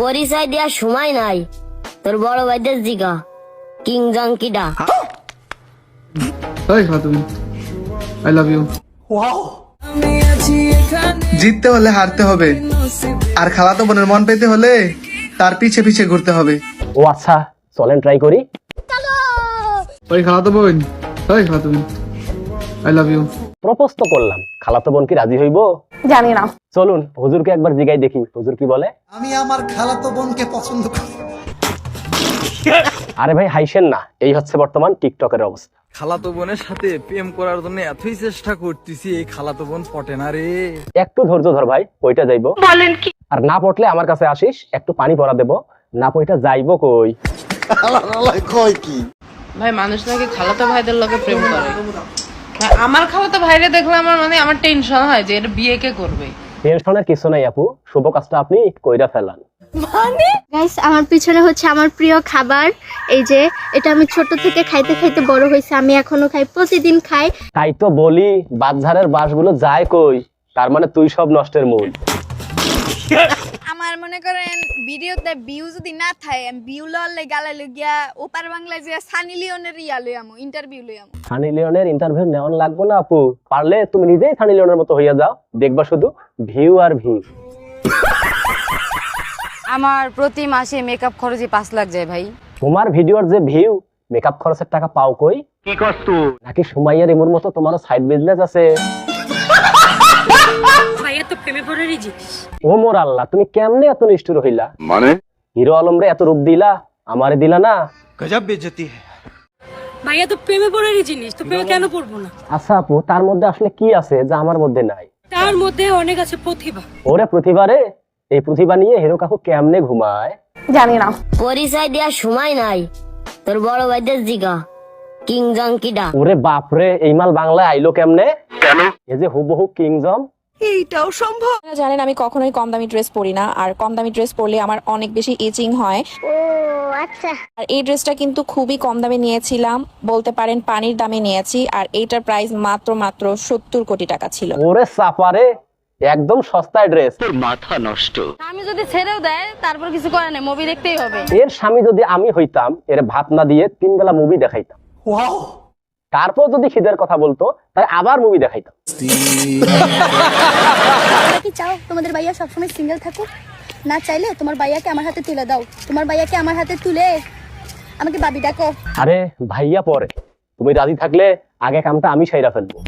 পরিচয় দেওয়ার সময় নাই, তোর বড় ভাইদের জিগা কিং জং কিডা। ওই খাতুন, আই লাভ ইউ। জিততে হলে হারতে হবে, আর খালাতো বোনের মন পেতে হলে তার পিছে পিছে ঘুরতে হবে। ও আচ্ছা, চলেন ট্রাই করি। ওই খালাতো বোন, ওই Khatun, I love you. Propose তো করলাম, খালাতো বোন কি রাজি হইব? জানি না। চলুন হুজুরকে একবার জিগাই দেখি, হুজুর কি বলে। আমি আমার খালাতো বোনকে পছন্দ করি। আরে ভাই হাইসেন না, এই হচ্ছে বর্তমান টিকটকের অবস্থা। খালাতো বোনের সাথে প্রেম করার জন্য এতই চেষ্টা করতেছি, এই খালাতো বোন পটে না রে। একটু ধৈর্য ধর ভাই, ওইটা যাইবো। বলেন কি? আর না পটলে আমার কাছে আসিস, একটু পানি পরা দেবো। না পইটা যাইবো কই? কই কি ভাই মানুষ নাকি খালাতো ভাইদের লগে প্রেম করে। ভাই, আমার খালাতো ভাইরে দেখলে আমার টেনশন হয় যে এর বিয়ে কে করবে। টেনশনের কিছু নাই আপু, শুভ কাজটা আপনি কইরা ফেলান। গাইস, আমার পিছনে হচ্ছে আমার প্রিয় খাবার। এই যে এটা আমি ছোট থেকে খাইতে খাইতে বড় হইছে, আমি এখনো খাই, প্রতিদিন খাই। তাই তো বলি বাজারের বাসগুলো যায় কই, তার মানে তুই সব নষ্টের মূল। আমার মনে করেন ভিডিওতে ভিউ যদি না থাকে, আমি ভিউ ললে গালে লগিয়া ওপার বাংলায় যে সানি লিওনের ইন্টারভিউ লইয়ামু। সানি লিওনের ইন্টারভিউ নেওয়ান লাগবে না আপু, পারলে তুমি নিজেই সানি লিওনের মতো হইয়া যাও, দেখবা শুধু ভিউ আর ভিউ। আমার প্রতি মাসে মেকআপ খরচই 5 লাখ যায় ভাই। তোমার ভিডিওর যে ভিউ, মেকআপ খরচের টাকা পাও কই? কি করছ তুই? নাকি সুমাইয়ার ইমুর মতো তোমারও সাইড বিজনেস আছে? ভাইয়া তো প্রেমে পড়েরই জিনিস। ও মোর আল্লাহ, তুমি কেমনে এত নিষ্ঠুর হইলা? মানে হিরো আলম রে এত রূপ দিলা, আমারে দিলা না? গজব বেইজ্জতি है। ভাইয়া তো প্রেমে পড়েরই জিনিস, তো প্রেমে কেন পড়বো না? আচ্ছা আপু, তার মধ্যে আসলে কি আছে যা আমার মধ্যে নাই? তার মধ্যে অনেক আছে প্রতিভা। ওরে প্রতিভা রে, এই প্রতিভা নিয়ে হিরো কাকু কেমনে ঘুমায়? জানি না। পরিচয় দেওয়ার সময় নাই, তোর বড় ভাইদের জিগা কিং জং কিডা। ওরে বাপরে, এই মাল বাংলায় আইলো কেমনে? কেন? এই যে হুবহু কিংজম। জানেন আমি কখনোই কম দামি ড্রেস পরি না, আর কম দামি ড্রেস পরলে আমার অনেক বেশি ইচিং হয়। ও আচ্ছা। আর এই ড্রেসটা কিন্তু খুবই কম দামে নিয়েছিলাম, বলতে পারেন পানির দামে নিয়েছি। আর এইটার প্রাইস মাত্র 70 কোটি টাকা ছিল। ওরে সাপারে, একদম সস্তায় ড্রেস। আমি যদি ছেড়েও দেয় তারপর কিছু করে না, মুভি দেখতেই হবে। এর স্বামী যদি আমি হইতাম, এর ভাত না দিয়ে 3 বেলা মুভি দেখাইতাম। ওয়াও, তারপর যদি খিদের কথা বলতো, তাহলে আবার মুভি দেখাইতাম। কি চাও তোমাদের ভাইয়া সবসময় সিঙ্গেল থাকুক? না চাইলে তোমার ভাইয়াকে আমার হাতে তুলে দাও। তোমার ভাইয়াকে আমার হাতে তুলে আমাকে বাবি ডাকো। আরে ভাইয়া পরে, তুমি রাজি থাকলে আগে কামটা আমি সাইরা ফেলবো।